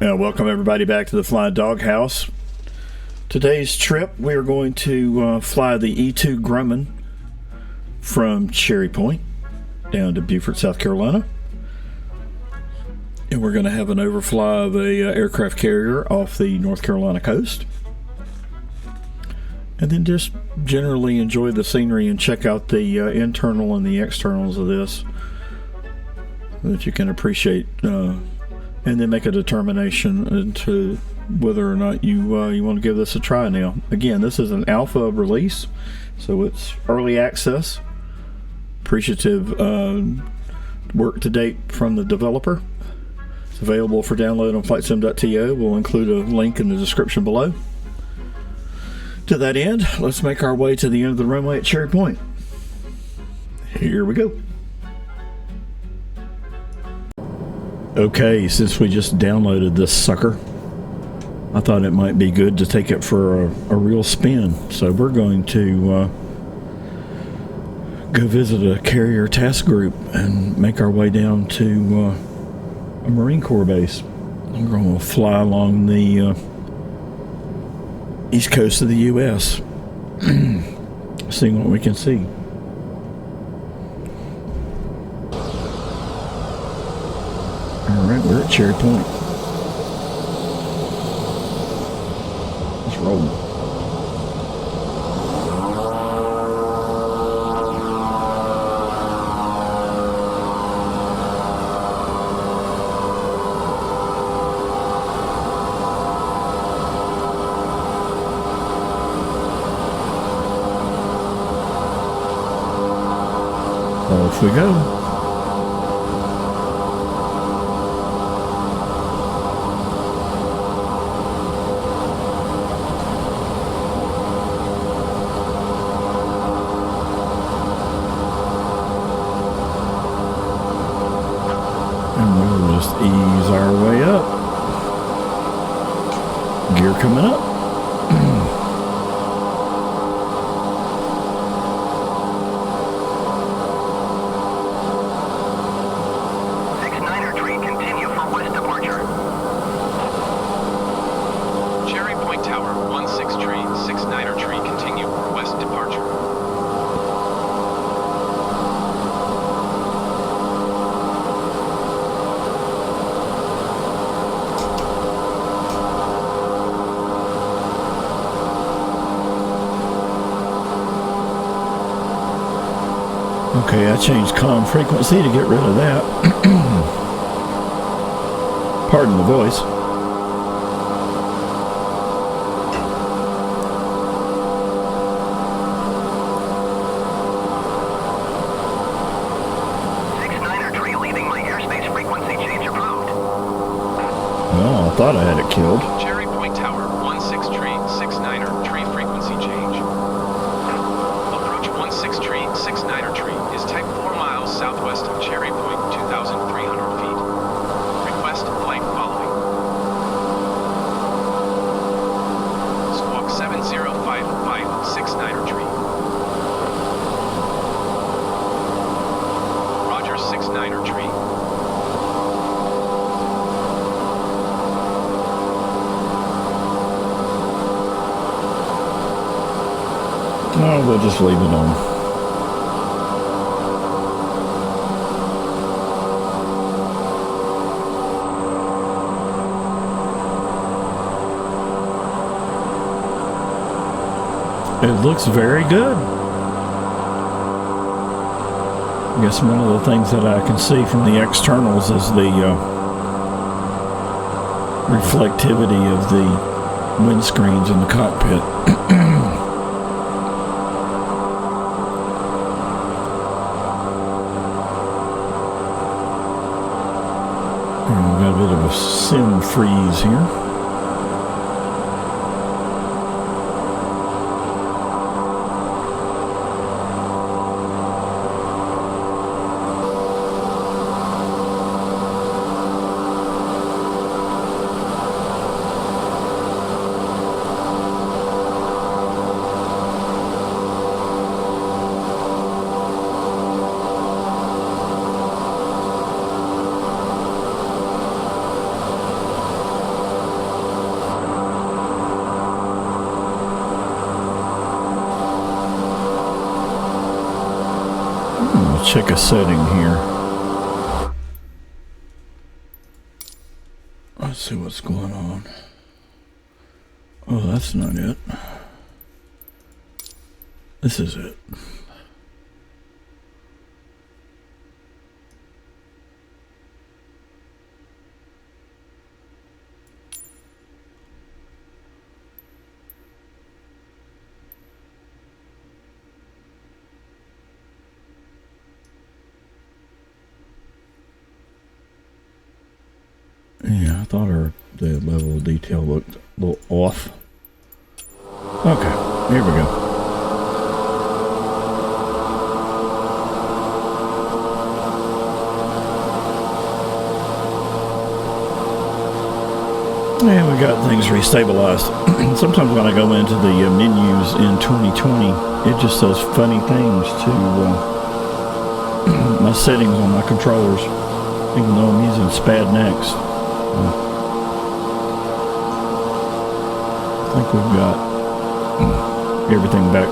Welcome everybody back to the Flying Doghouse. Today's trip we are going to fly the E-2 Grumman from Cherry Point down to Beaufort, South Carolina. And we're going to have an overfly of a aircraft carrier off the North Carolina coast. And then just generally enjoy the scenery and check out the internal and the externals of this that you can appreciate, and then make a determination into whether or not you want to give this a try now. Again, this is an alpha release, so it's early access. Appreciative work to date from the developer. It's available for download on Flightsim.to. We'll include a link in the description below. To that end, let's make our way to the end of the runway at Cherry Point. Here we go. Okay, since we just downloaded this sucker, I thought it might be good to take it for a real spin. So we're going to go visit a carrier task group and make our way down to a Marine Corps base. We're going to fly along the east coast of the U.S. seeing what we can see. Alright, we're at Cherry Point. Let's roll. Off we go. Ease our way up. Gear coming up. Tree, continue for west departure. Cherry Point Tower, 16 tree, 69er tree, continue for west departure. Okay, I changed comm frequency to get rid of that. Pardon the voice. Tree leaving my airspace frequency change approved. Well, I thought I had it killed. Cherry Point Tower, 16 tree, 69er tree frequency change. Approach 16 tree, 69er tree is type 4 miles southwest of Cherry Point, 2,300 feet. Request flight following. Squawk 7055, 69er tree. Roger, 69er tree. No, we'll just leave it on. It looks very good. I guess one of the things that I can see from the externals is the reflectivity of the windscreens in the cockpit. We've got a bit of a sim freeze here. check a setting here. Let's see what's going on. Oh, that's not it. This is it. Yeah, I thought the level of detail looked a little off. Okay, here we go. And we got things restabilized. Sometimes when I go into the menus in 2020, it just does funny things to my settings on my controllers, even though I'm using SPAD next. I think we've got everything back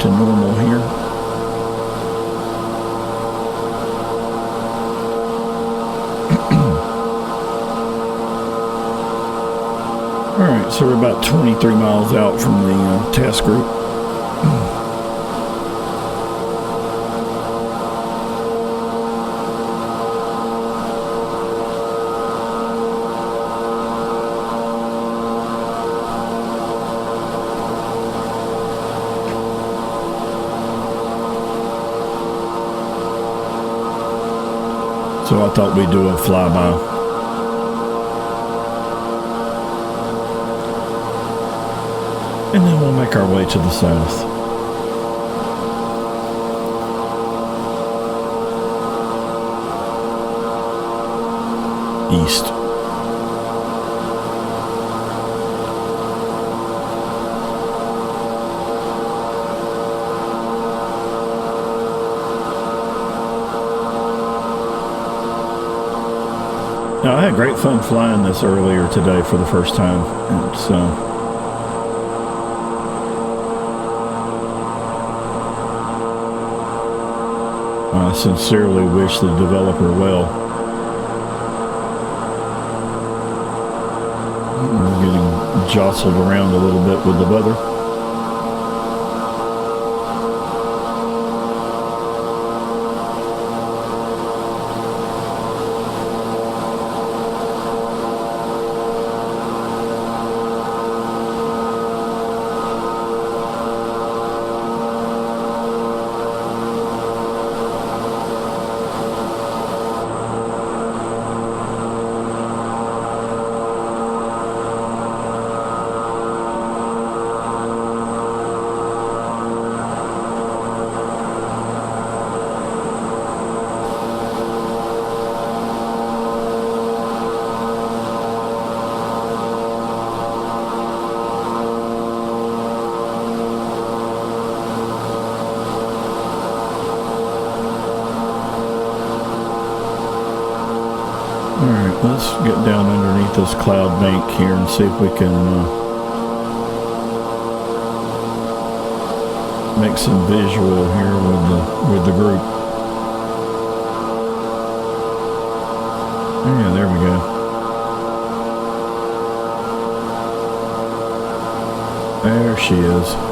to normal here. All right, so we're about 23 miles out from the task group. So I thought we'd do a flyby. And then we'll make our way to the south. East. Now, I had great fun flying this earlier today for the first time. It's, I sincerely wish the developer well. We're getting jostled around a little bit with the weather. Let's get down underneath this cloud bank here and see if we can make some visual here with the group. Yeah, there we go. There she is.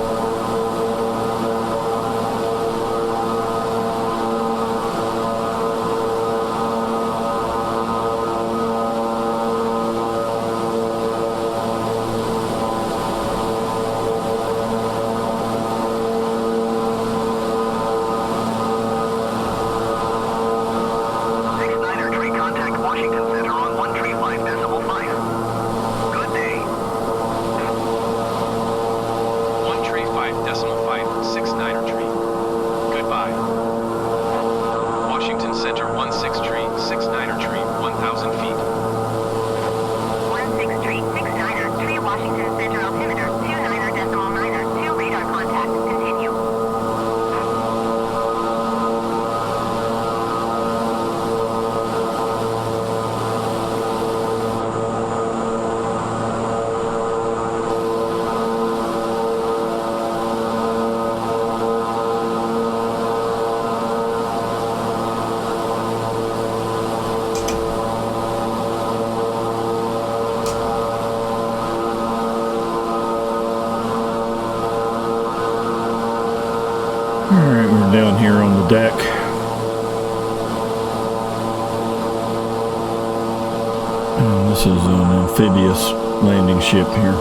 here on the deck. And this is an amphibious landing ship here.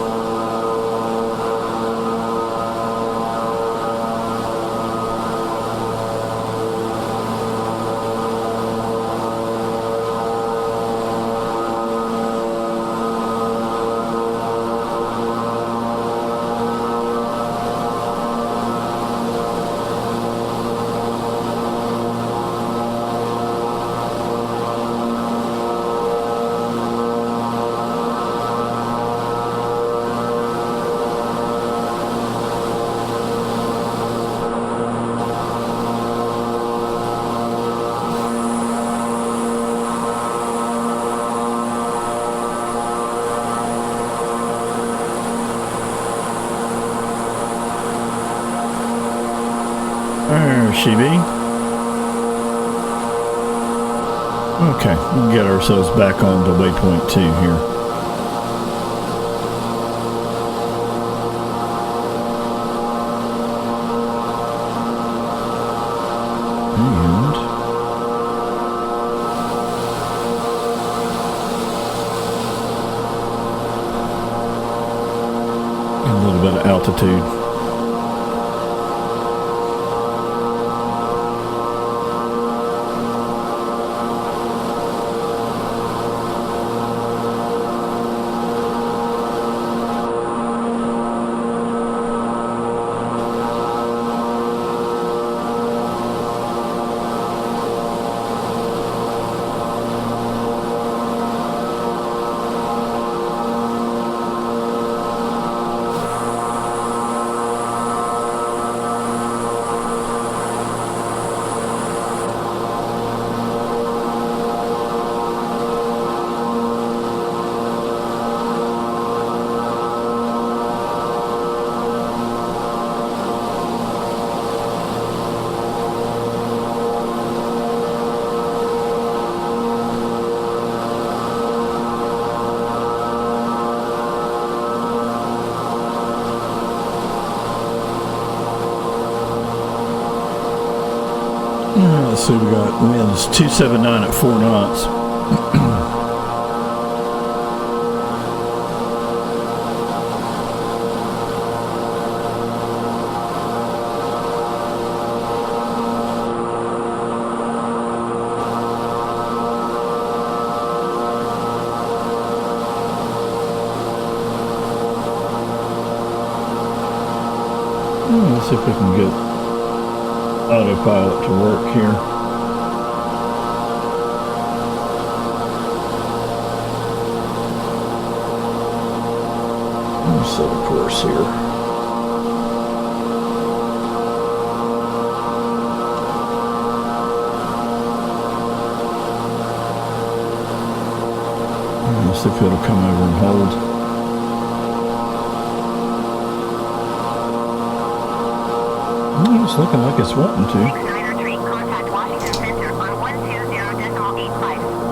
There she be. Okay, we'll get ourselves back on to waypoint 2 here. And a little bit of altitude. Let's see, we got winds 279 at 4 knots. Let's see if we can get autopilot to work here. Let's set a course here. Let's see if it'll come over and hold. It's looking like it's wanting to.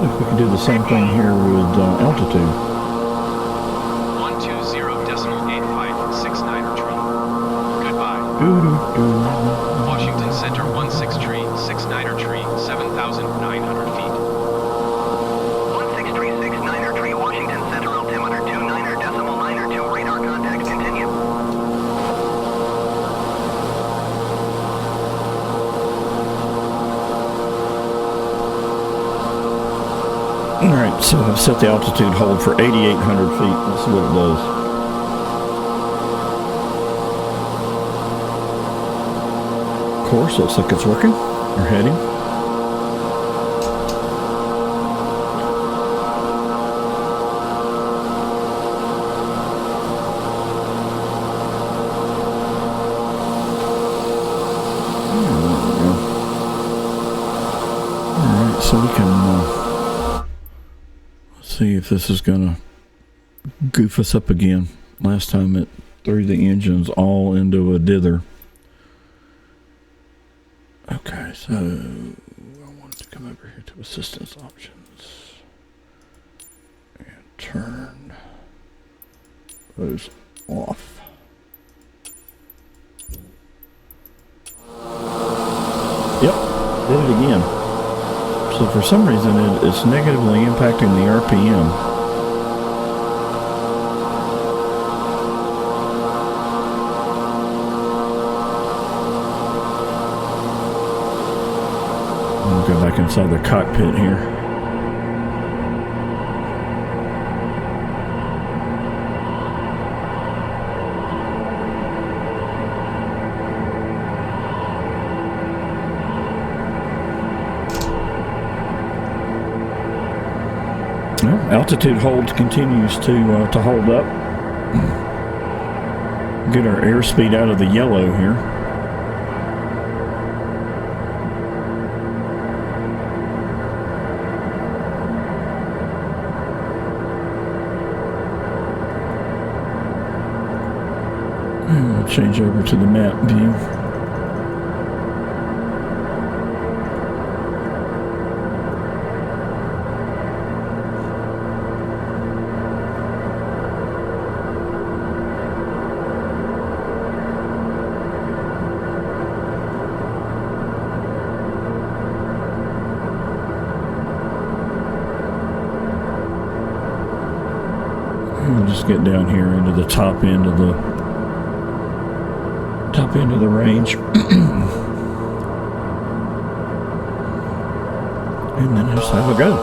If we can do the same thing here with altitude. 120.85, 69er tree. Goodbye. Washington Center 16 tree, 69er tree, 7,900 feet. 16 tree, 69er tree, Washington Center altimeter 29er decimal 9er 2, radar contact, continue. Alright, so I've set the altitude hold for 8,800 feet. Let's see what it does. Course, looks like it's working. We're heading. Alright, so we can see if this is gonna goof us up again. Last time it threw the engines all into a dither. Okay, so I wanted to come over here to assistance options and turn those off. Did it again. So for some reason it's negatively impacting the RPM. I'll go back inside the cockpit here. Altitude hold continues to hold up. Get our airspeed out of the yellow here. And we'll change over to the map view. We'll just get down here into the top end of the range. And then just have a go.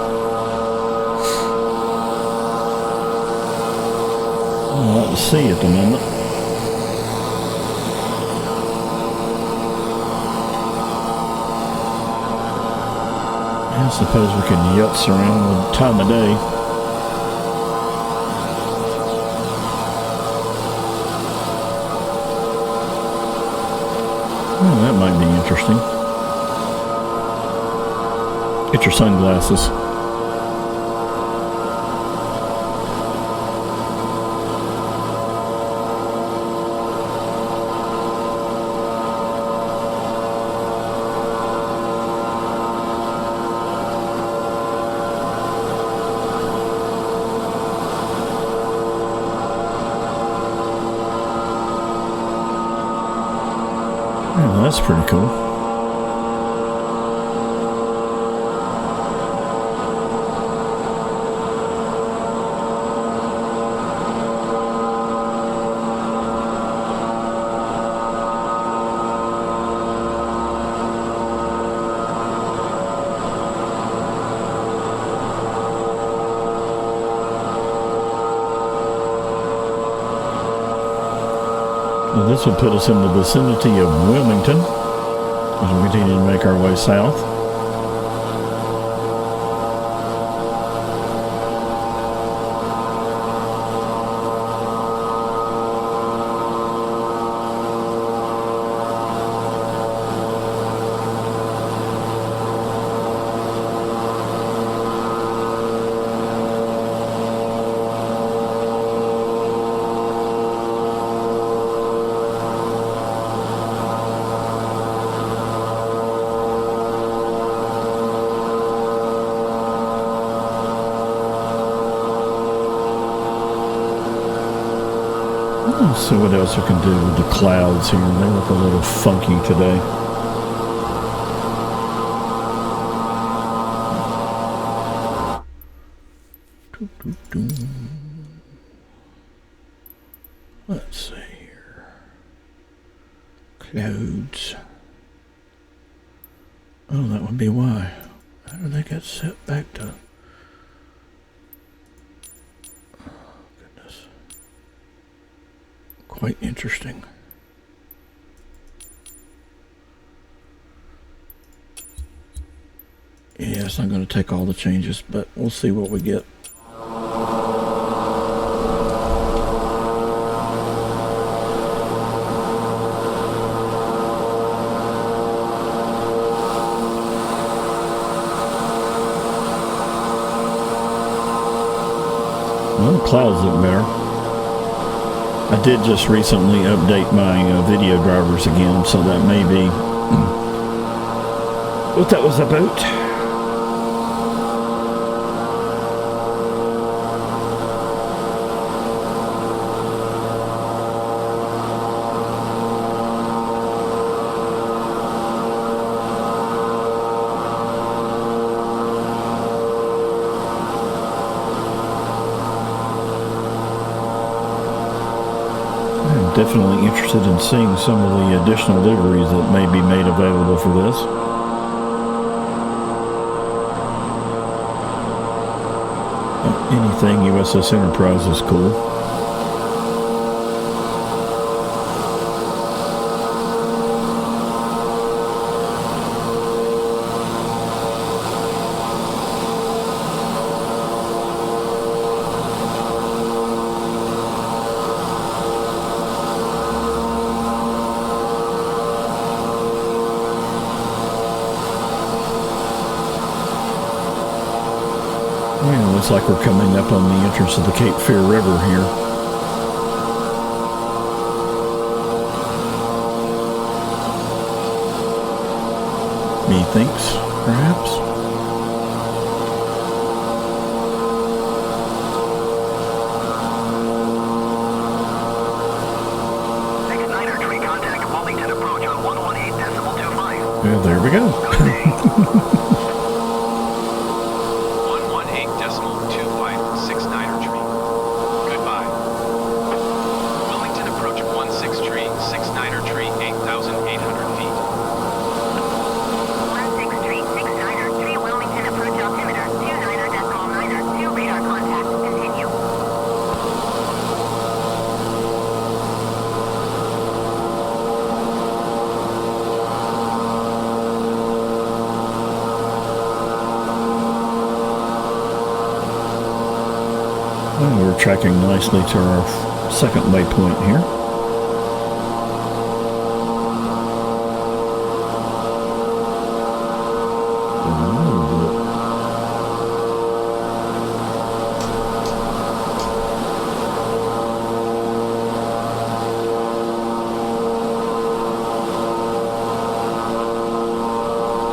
Well, out to sea at the moment. I suppose we can yutz around with the time of day. Oh, that might be interesting. Get your sunglasses. Oh, that's pretty cool. Well, this would put us in the vicinity of Wilmington as we continue to make our way south. Let's see what else we can do with the clouds here. They look a little funky today. Let's see here. Clouds. Oh, that would be why. How do they get set back to... Quite interesting. Yeah, it's not going to take all the changes, but we'll see what we get. Well, the clouds look better. I did just recently update my video drivers again, so that may be what that was about. definitely interested in seeing some of the additional liveries that may be made available for this. Anything USS Enterprise is cool. Yeah, looks like we're coming up on the entrance of the Cape Fear River here. Methinks, perhaps. Contact Wilmington approach on 118.25. Yeah, there we go. 118.25, 69er tree. Goodbye. Wilmington approach 16 tree, 69er tree, 8,800 feet. 16 tree, 69er tree, Wilmington approach altimeter 29.92 radar contact. Continue. Well, we're tracking nicely to our second waypoint here.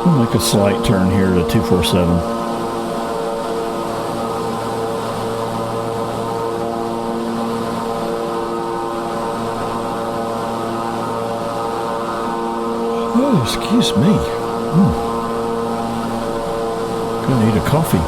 We'll make a slight turn here to 247. Oh, excuse me. Gonna need a coffee.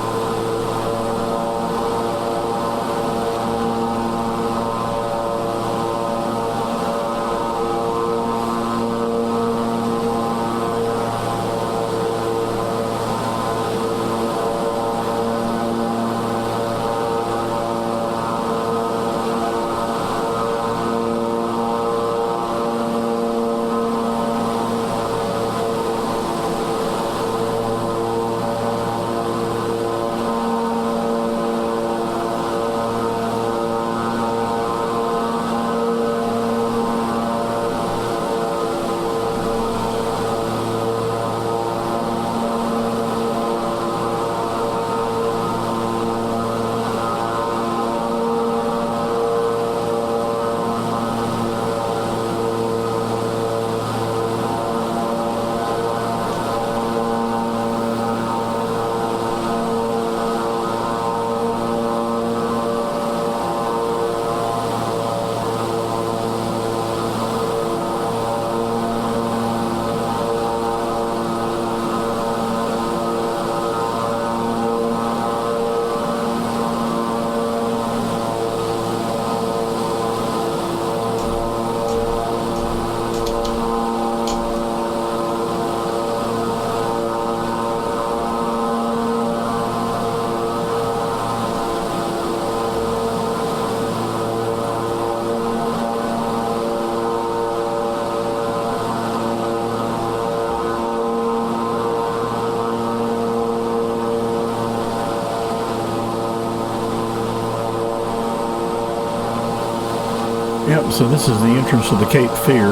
Yep, so this is the entrance of the Cape Fear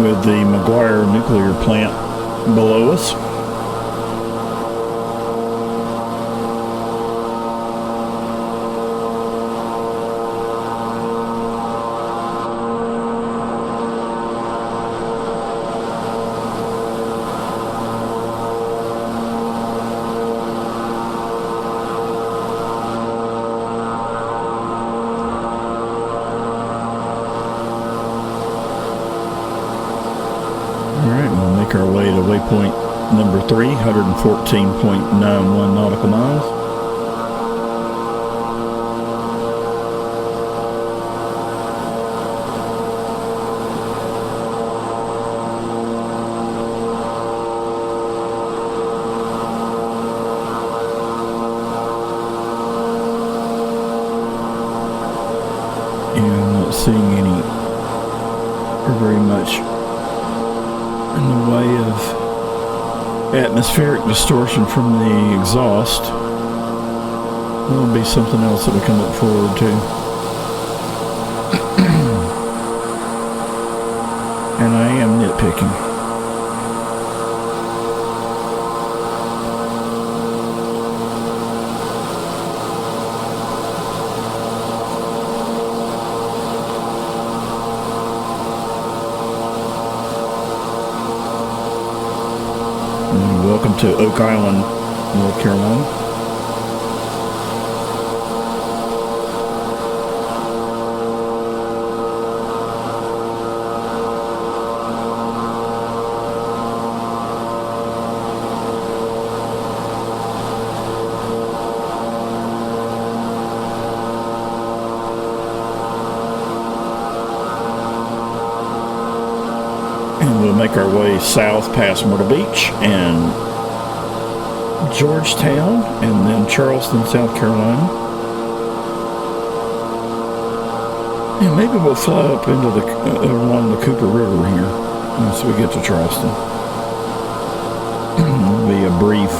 with the McGuire nuclear plant below us. Our way to waypoint number 3, 114.91 nautical miles. not seeing any or very much in the way of atmospheric distortion from the exhaust. That'll be something else that we can look forward to. And I am nitpicking. Welcome to Oak Island, North Carolina. And we'll make our way south past Myrtle Beach and Georgetown, and then Charleston, South Carolina. And maybe we'll fly up into the along the Cooper River here once we get to Charleston. It'll be a brief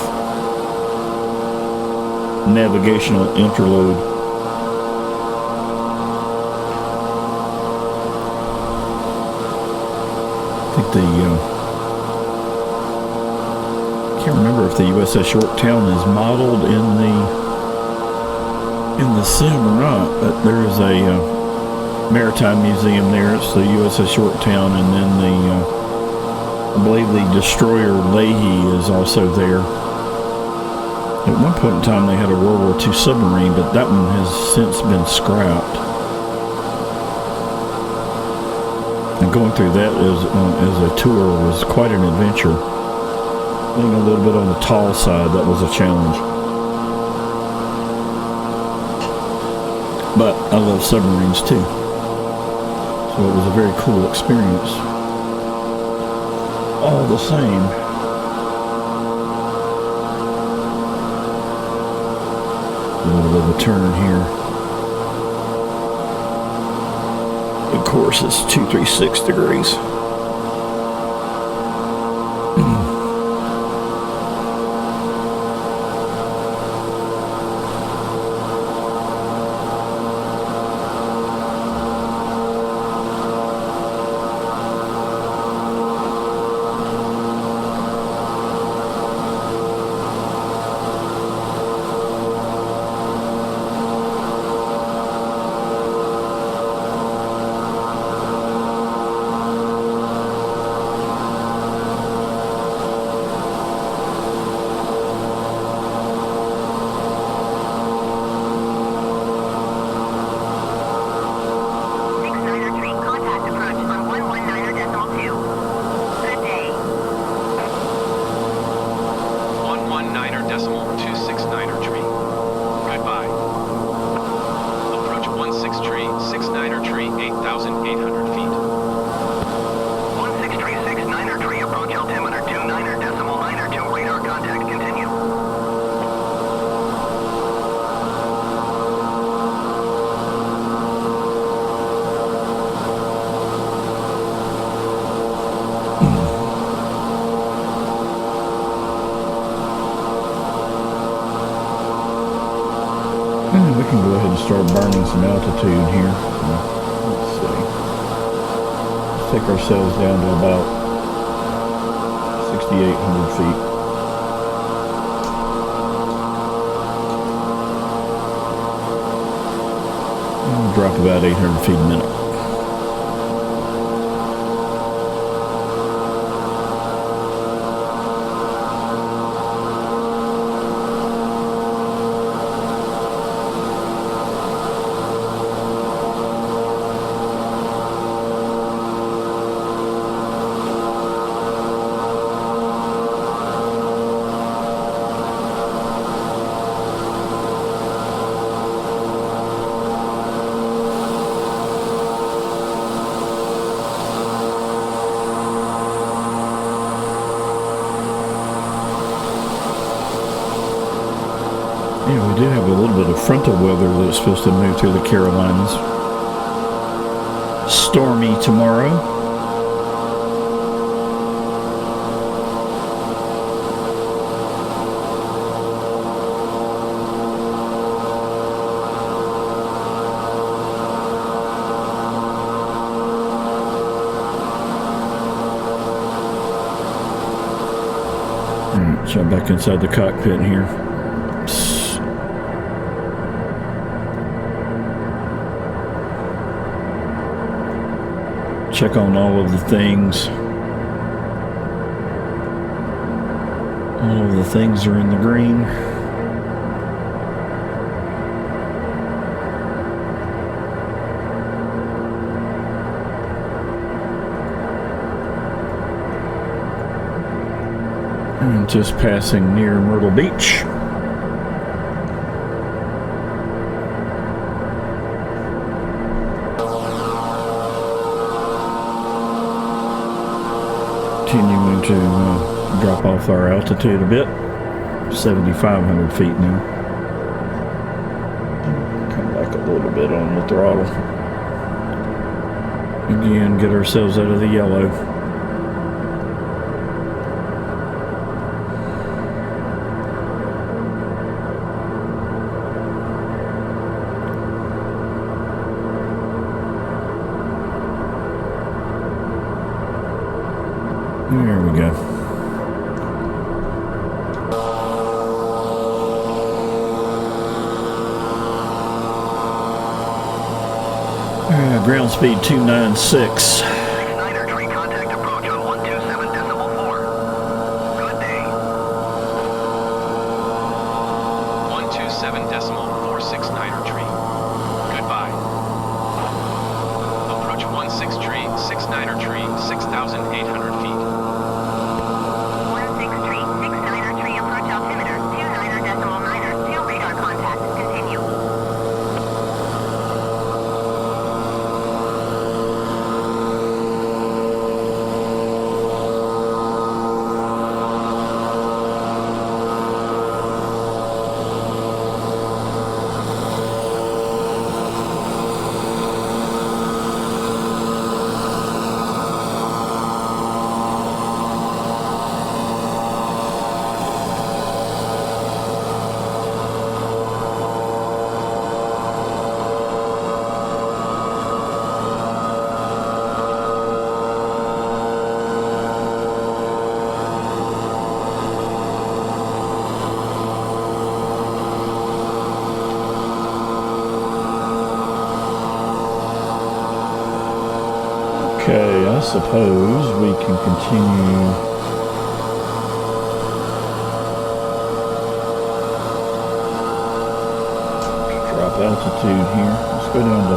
navigational interlude. I think I can't remember if the USS Yorktown is modeled in the sim or not, but there is a maritime museum there. It's the USS Yorktown, and then I believe the destroyer Leahy is also there. At one point in time they had a World War II submarine, but that one has since been scrapped. And going through that as a tour was quite an adventure. Being a little bit on the tall side, that was a challenge. But I love submarines too. So it was a very cool experience. All the same. A little bit of a turn here. Of course, it's 236 degrees. We can go ahead and start burning some altitude here. Let's see. Let's take ourselves down to about 6,800 feet. And we'll drop about 800 feet a minute. Yeah, we do have a little bit of frontal weather that's supposed to move through the Carolinas. stormy tomorrow. So I'm back inside the cockpit here. Check on all of the things. All of the things are in the green. And just passing near Myrtle Beach. Continuing to drop off our altitude a bit. 7,500 feet now. Come back a little bit on the throttle. Again, get ourselves out of the yellow. There we go. Ground speed 296. Niner tree contact approach on 127.4. Good day. 127.46 Niner tree. Goodbye. Approach 16 tree, 6 Niner tree, 6,800 feet. 16 tree, 6 Niner tree approach altimeter 29.9. 2 radar contact. Continue. Okay, I suppose we can continue. Drop altitude here. Let's go down to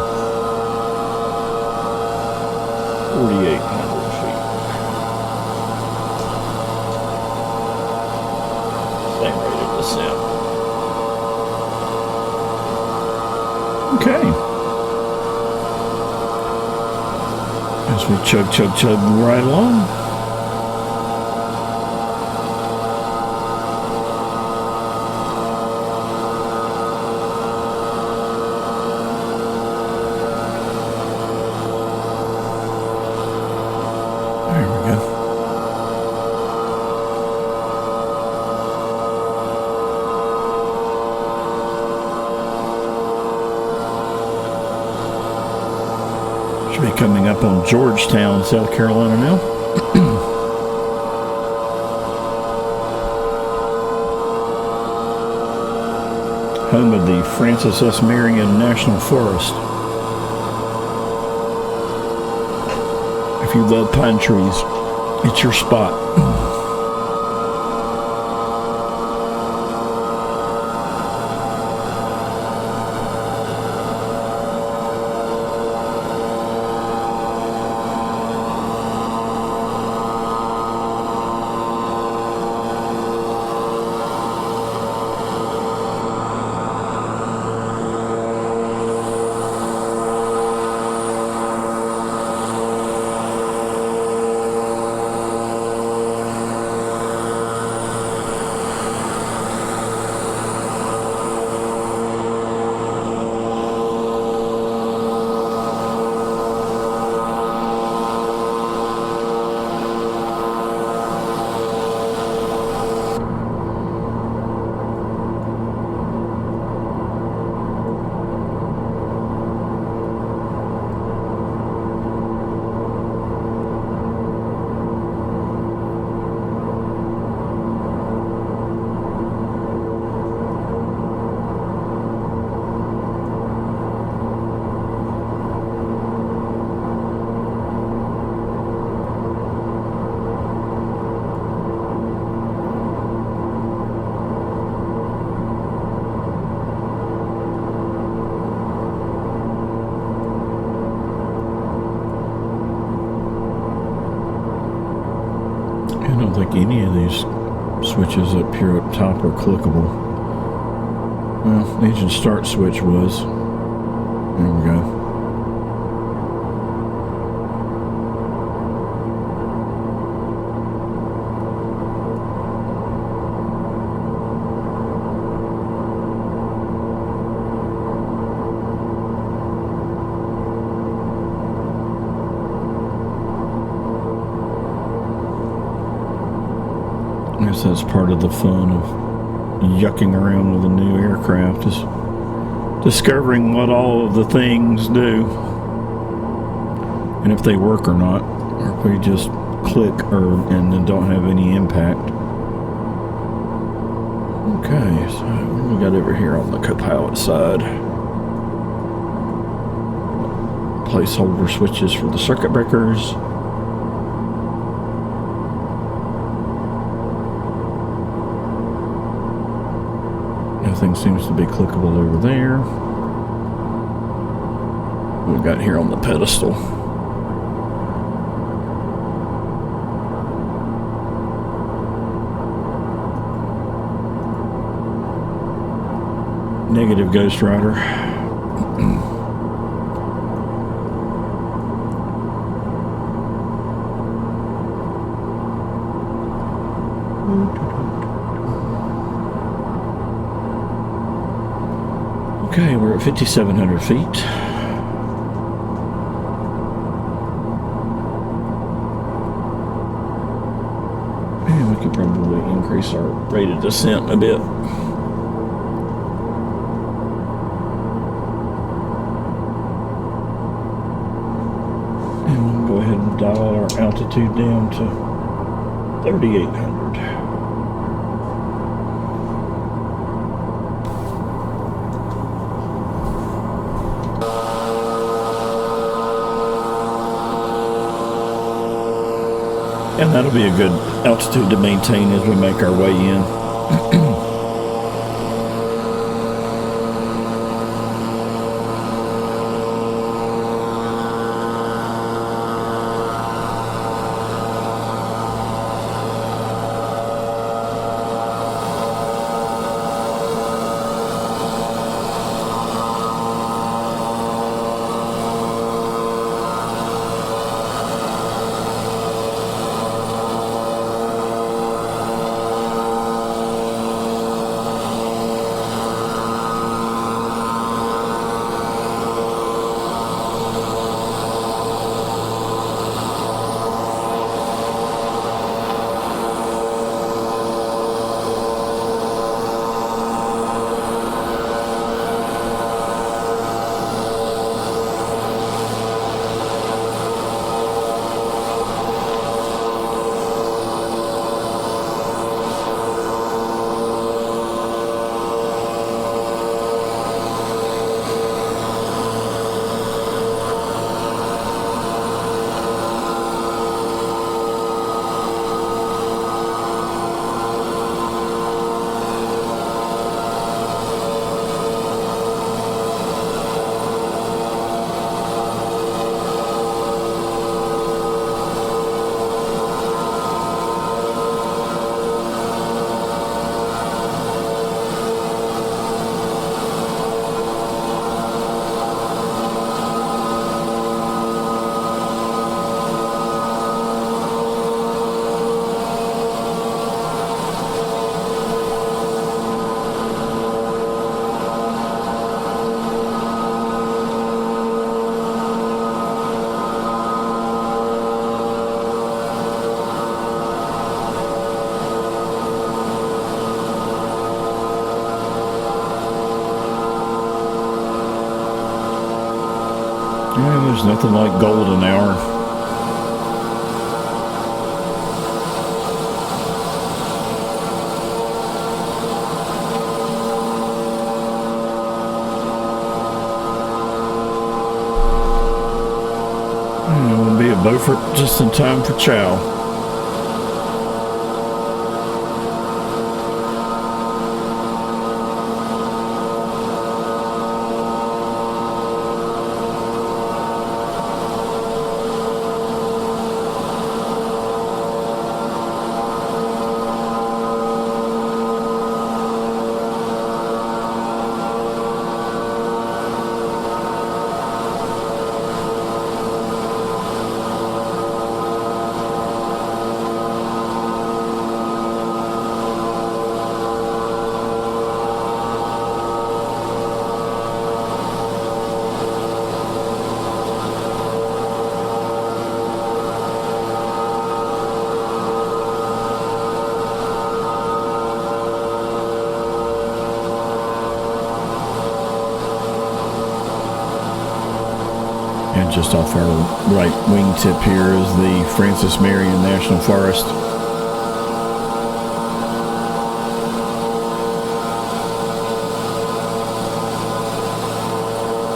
4,800 feet. Same rate of descent. Okay. As we chug right along. There we go. Should be coming up on Georgetown, South Carolina now. Home of the Francis S. Marion National Forest. If you love pine trees, it's your spot. switches up here up top are clickable. Well, the engine start switch was. There we go. I guess that's part of the fun of yucking around with a new aircraft, is discovering what all of the things do and if they work or not, or if we just click and then don't have any impact. Okay, so what do we got over here on the co-pilot side? Placeholder switches for the circuit breakers. Nothing seems to be clickable over there. What we got here on the pedestal? Negative, Ghost Rider. Okay, we're at 5,700 feet. And we could probably increase our rate of descent a bit. And we'll go ahead and dial our altitude down to 3,800. And that'll be a good altitude to maintain as we make our way in. Yeah, there's nothing like golden hour. We'll be at Beaufort just in time for chow. And just off our right wingtip here is the Francis Marion National Forest.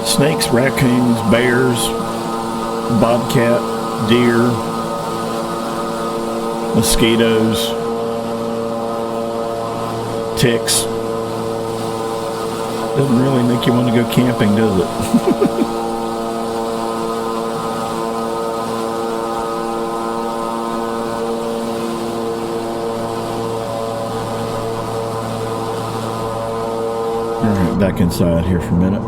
Snakes, raccoons, bears, bobcat, deer, mosquitoes, ticks. Doesn't really make you want to go camping, does it? Alright, back inside here for a minute.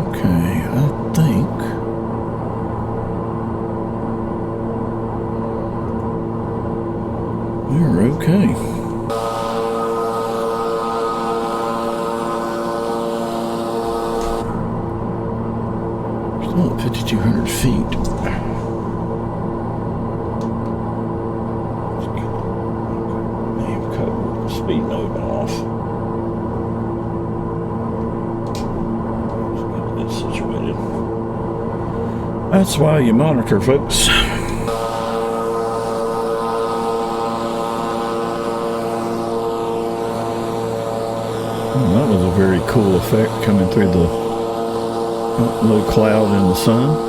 Okay, I think we're okay. Still at 5,200 feet. Speed mode off. Let's get it situated. That's why you monitor, folks. Oh, that was a very cool effect coming through the low cloud in the sun.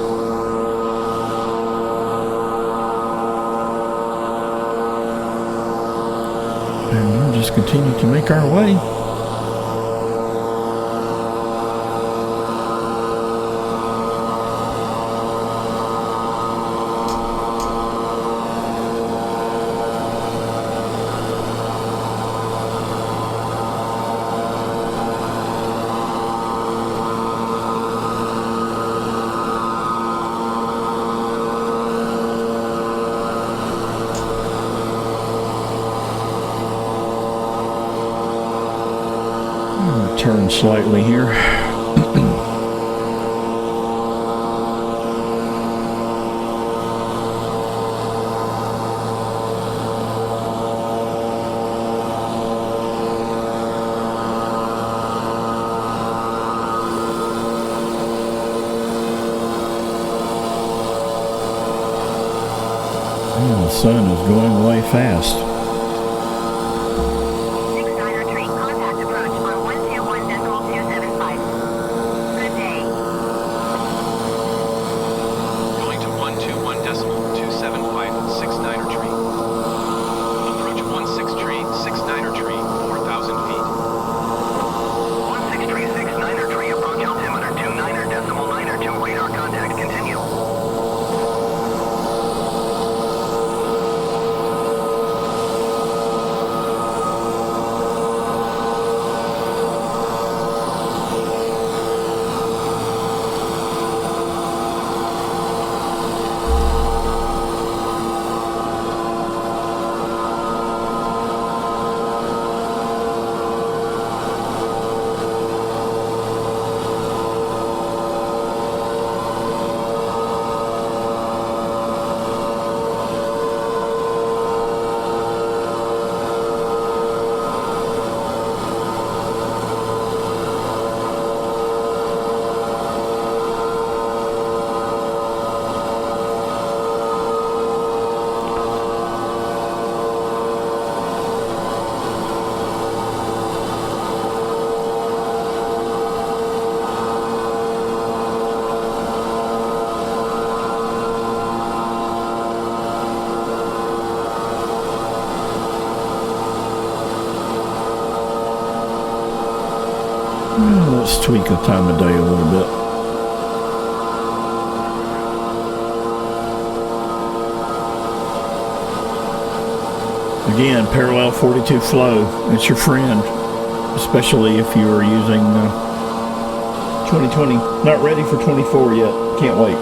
And we'll just continue to make our way. Turn slightly here. And the sun is going away fast. Well, let's tweak the time of day a little bit. Again, parallel 42 flow. It's your friend, especially if you are using 2020. Not ready for 24 yet. Can't wait.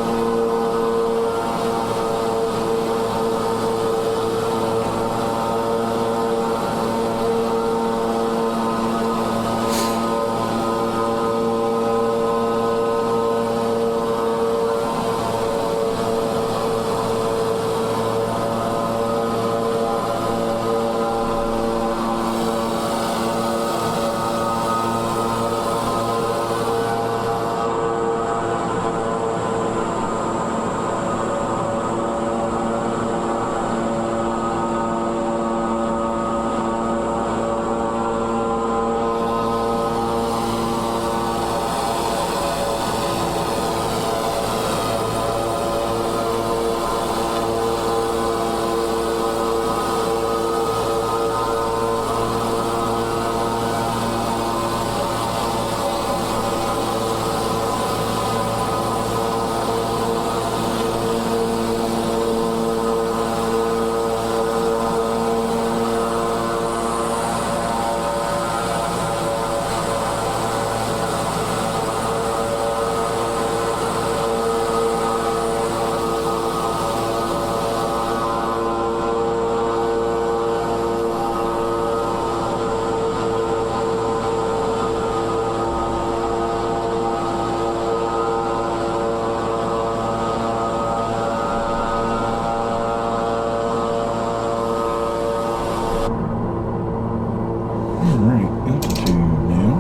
Alright, altitude now.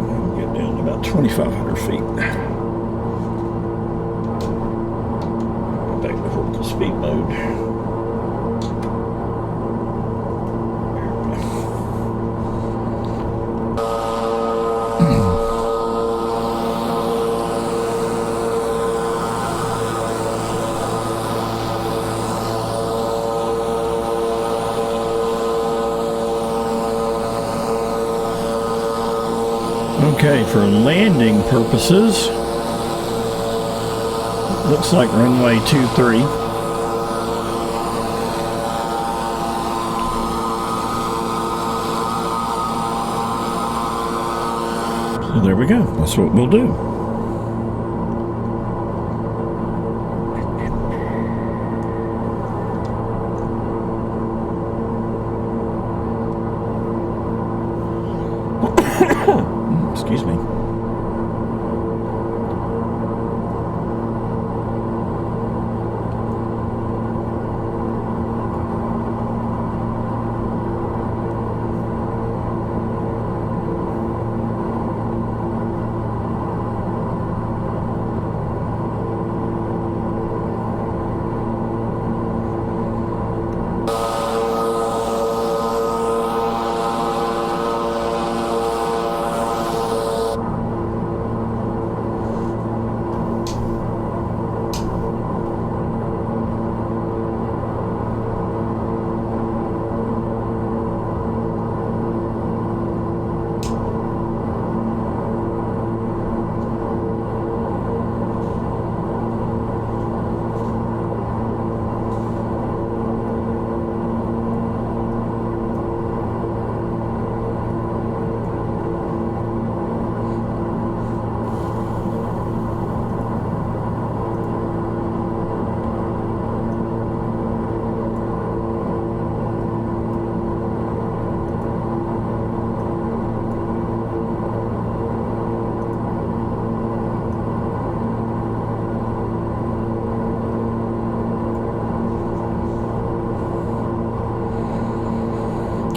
We'll get down to about 2,500 feet. Back to vertical speed mode. Okay, for landing purposes, looks like runway 23. So there we go. That's what we'll do. Excuse me.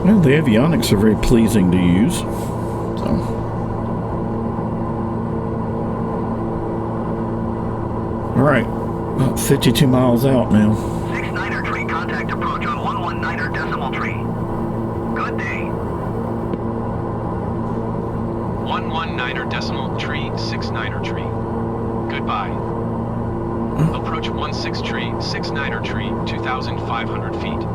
Well, the avionics are very pleasing to use. So. All right, about 52 miles out now. 69er tree, contact approach on 119er decimal tree. Good day. 119er decimal tree, 69er tree. Goodbye. Approach 16 tree, 69er tree, 2,500 feet.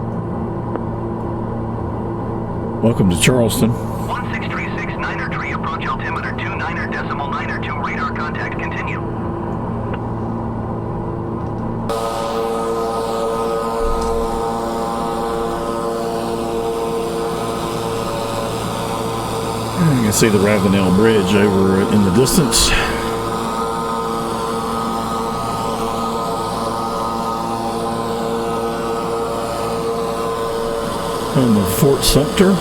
Welcome to Charleston. 16369er tree, approach altimeter 29er decimal 9er 2, radar contact, continue. You can see the Ravenel Bridge over in the distance. Home of Fort Sumter.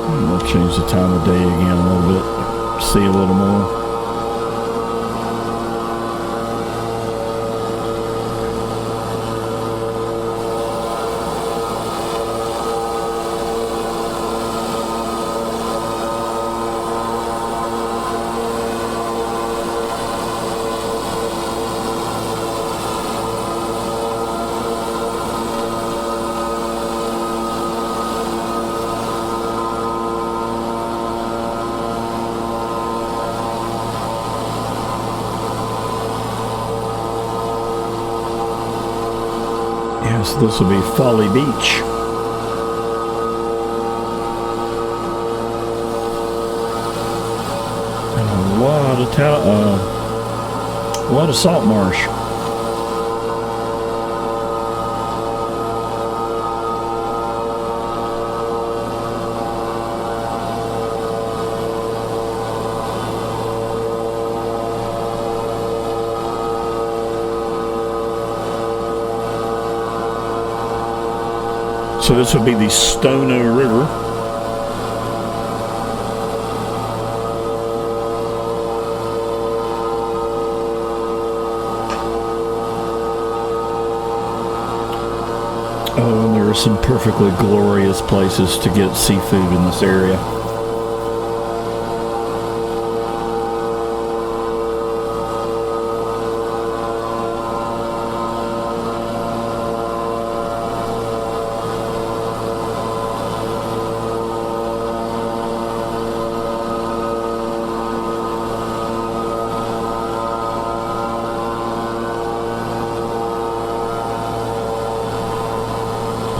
We'll change the time of day again a little bit, see a little more. Yes, this will be Folly Beach. And a lot of salt marsh. so this would be the Stono River. Oh, and there are some perfectly glorious places to get seafood in this area.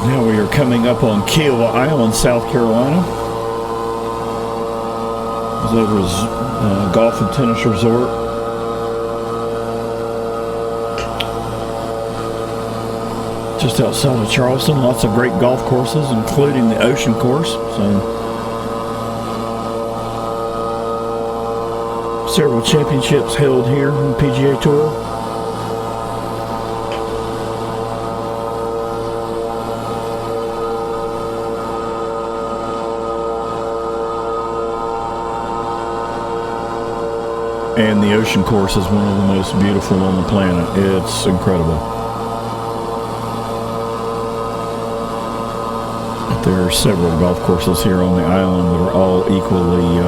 Now we are coming up on Kiowa Island, South Carolina. It's over as golf and tennis resort. Just outside of Charleston, lots of great golf courses, including the Ocean Course. So, several championships held here on the PGA Tour. And the Ocean Course is one of the most beautiful on the planet. It's incredible. There are several golf courses here on the island that are all equally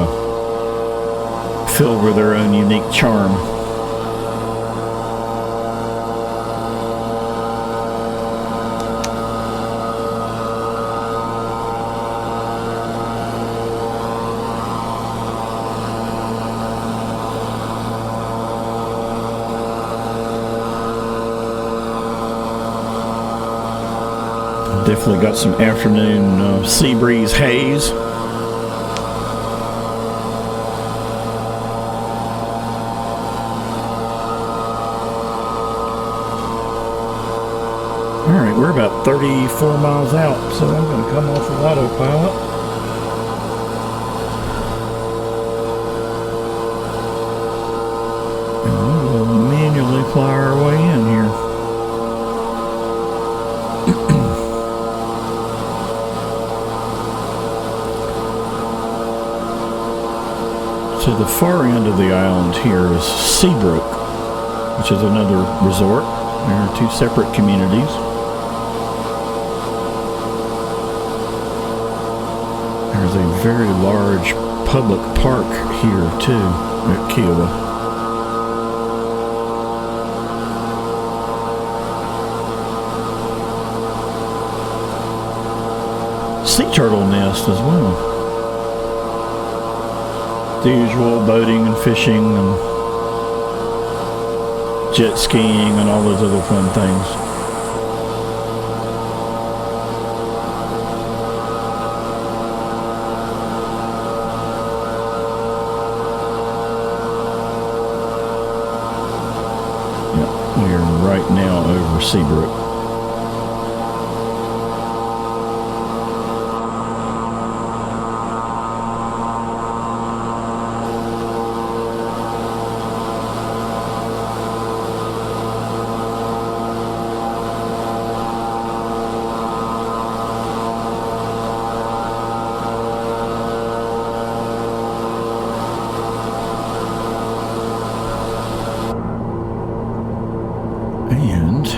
filled with their own unique charm. Definitely got some afternoon sea breeze haze. Alright, we're about 34 miles out, so I'm going to come off of autopilot. And we'll manually fly our way in here. To the far end of the island here is Seabrook, which is another resort. There are two separate communities. There's a very large public park here too at Kiowa. Sea turtle nest as well. The usual boating and fishing and jet skiing and all those other fun things. Yep, we are right now over Seabrook. And I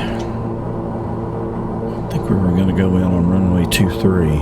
think we were going to go in on runway 23.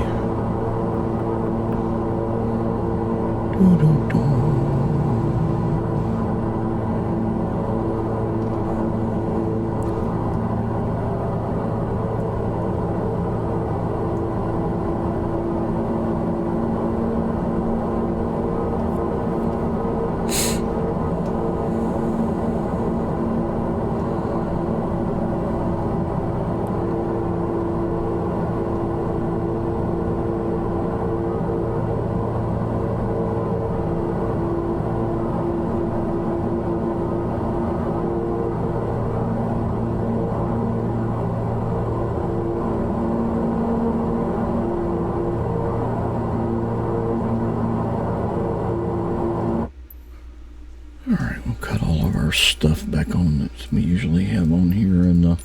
Alright, we'll cut all of our stuff back on that we usually have on here, and no,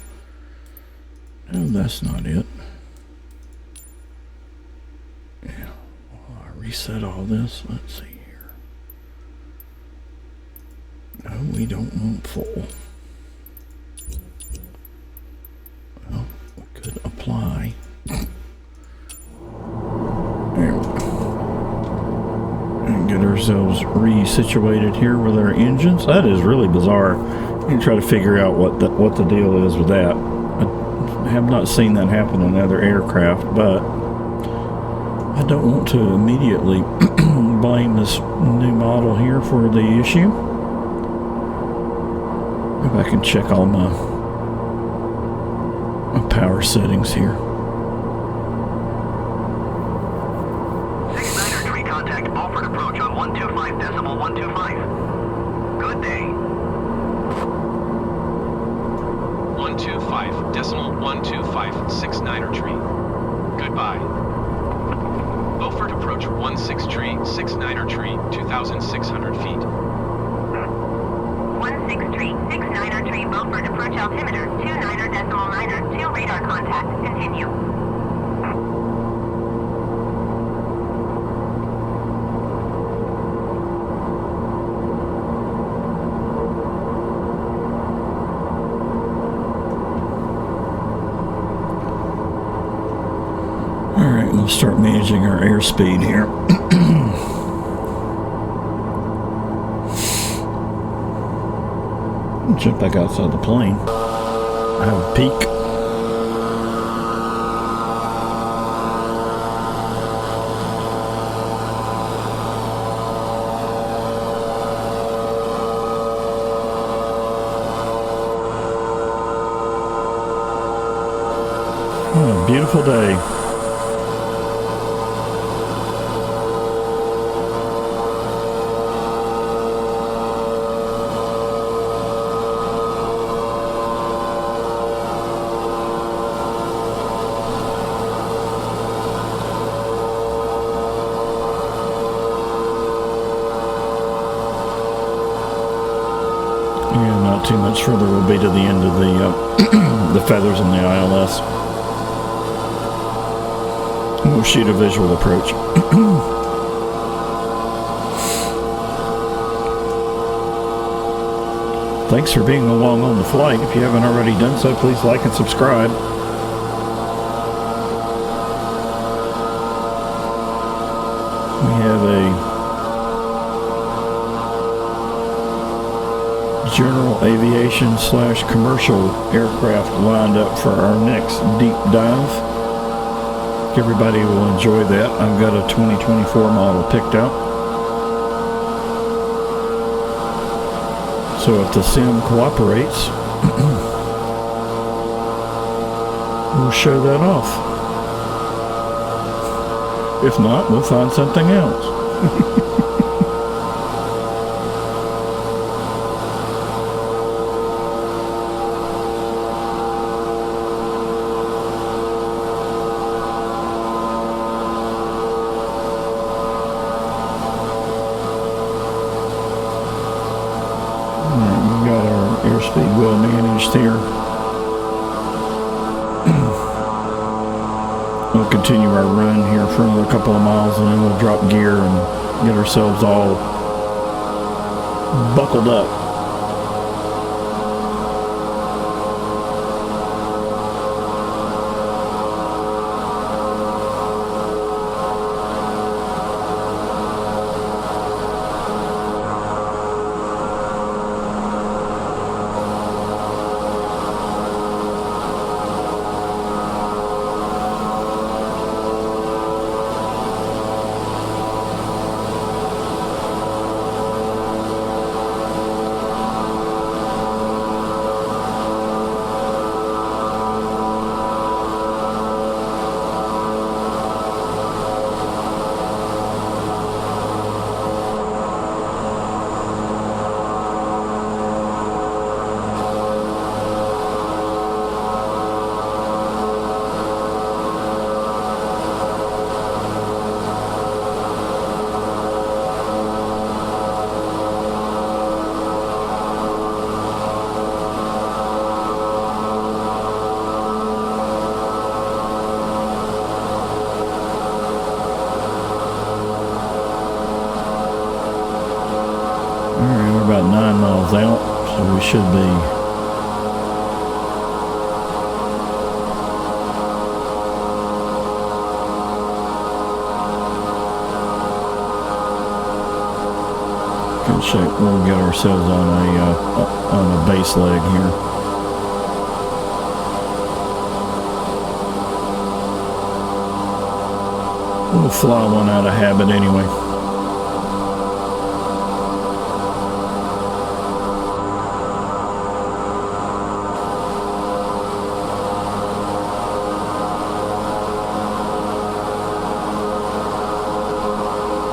that's not it. reset all this. Let's see here. No, we don't want full. Well, we could apply. There we go. And get ourselves resituated here with our engines. That is really bizarre. You can try to figure out what the deal is with that. I have not seen that happen in other aircraft, but I don't want to immediately blame this new model here for the issue. Maybe I can check all my power settings here. 69er tree contact Beaufort approach on 125.125. Good day. 125.125, 69er tree. Goodbye. Beaufort approach 16 tree, 69er tree, 2,600 feet. 16 tree, 69er tree, Beaufort approach altimeter, 29er.9er, 2 radar contact, continue. Alright, we'll start managing our airspeed here. Jump back outside the plane. I have a peek. Oh, a beautiful day. Not too much further will be to the end of the the feathers in the ILS. We'll shoot a visual approach. Thanks for being along on the flight. If you haven't already done so, please like and subscribe. We have a general aviation / commercial aircraft lined up for our next deep dive. Everybody will enjoy that. I've got a 2024 model picked out. So if the sim cooperates, we'll show that off. If not, we'll find something else. Airspeed well managed here. We'll continue our run here for another couple of miles and then we'll drop gear and get ourselves all buckled up. should be. Good shape. We'll get ourselves on a base leg here. We'll fly one out of habit anyway.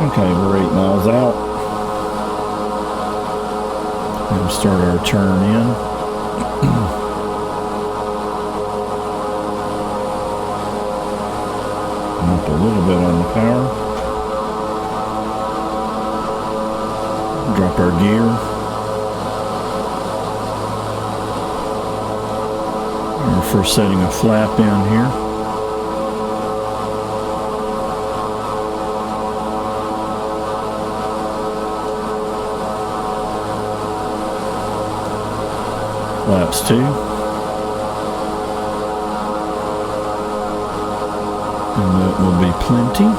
Okay, we're 8 miles out. We'll start our turn in. Up a little bit on the power. Drop our gear. Our first setting a flap in here. Flaps 2. And that will be plenty.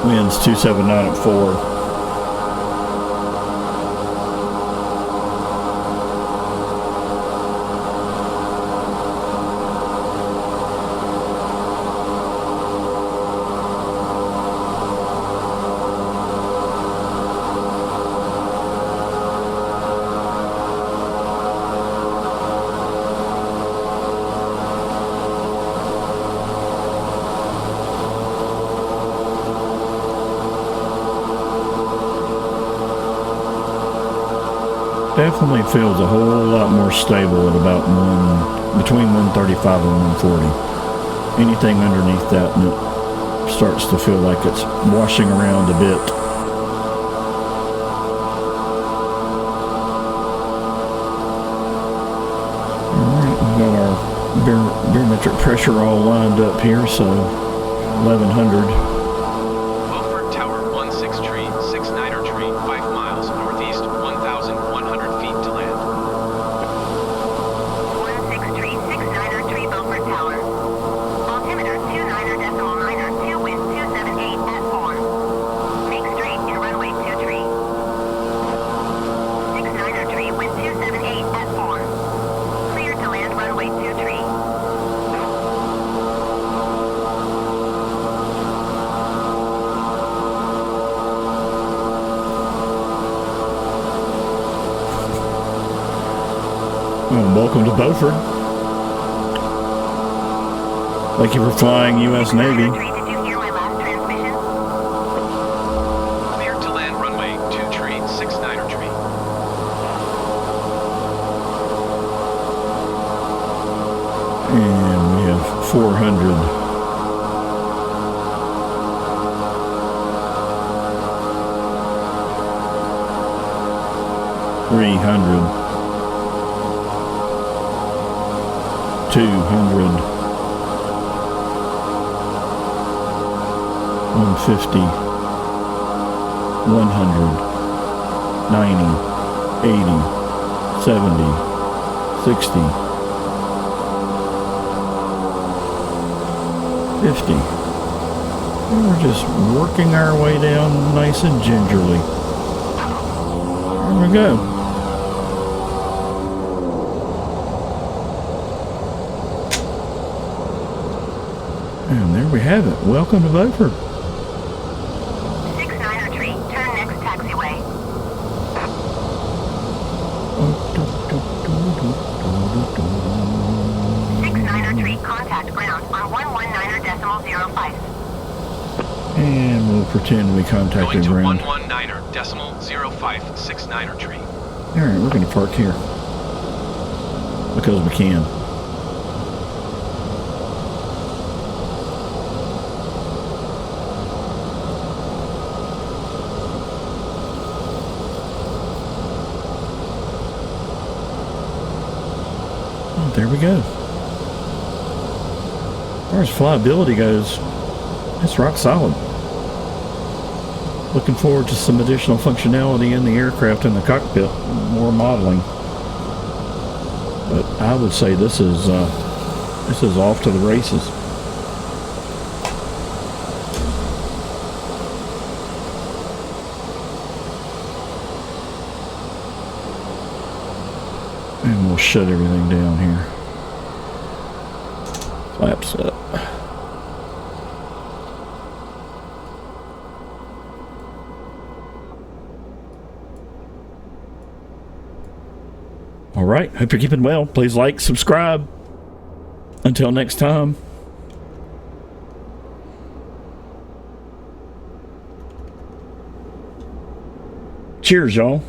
Winds 279 at 4. Definitely feels a whole lot more stable at about between 135 and 140. Anything underneath that, and it starts to feel like it's washing around a bit. Alright, we've got our barometric pressure all lined up here, so 1100. Beaufort Tower 16 tree, 69er tree, 5 miles northeast, 1,100 feet to land. 16 tree, 69er tree, Beaufort Tower. Altimeter 29er.9er, 2 wind 278 at 4. Make straight in runway 2 tree. 69er tree, wind 278 at 4. Clear to land runway 2 tree. Well, welcome to Beaufort. Thank you for flying U.S. Navy. Did you hear my last transmission? Clear to land runway 2 tree, 69er tree. And we have 400. $300. 200. 150. 100. 90. 80. 70. 60. 50. And we're just working our way down nice and gingerly. There we go. And there we have it. Welcome to Beaufort. 69er tree, turn next taxiway. 69er tree, contact ground on 119er.05. And we'll pretend we contacted Going to ground. 119er.05, 69er tree. Alright, we're going to park here. Because we can. There we go. far as flyability goes, it's rock solid. Looking forward to some additional functionality in the aircraft in the cockpit, more modeling. But I would say this is off to the races. And we'll shut everything down here. Flaps up. All right. Hope you're keeping well. Please like, subscribe. Until next time. Cheers, y'all.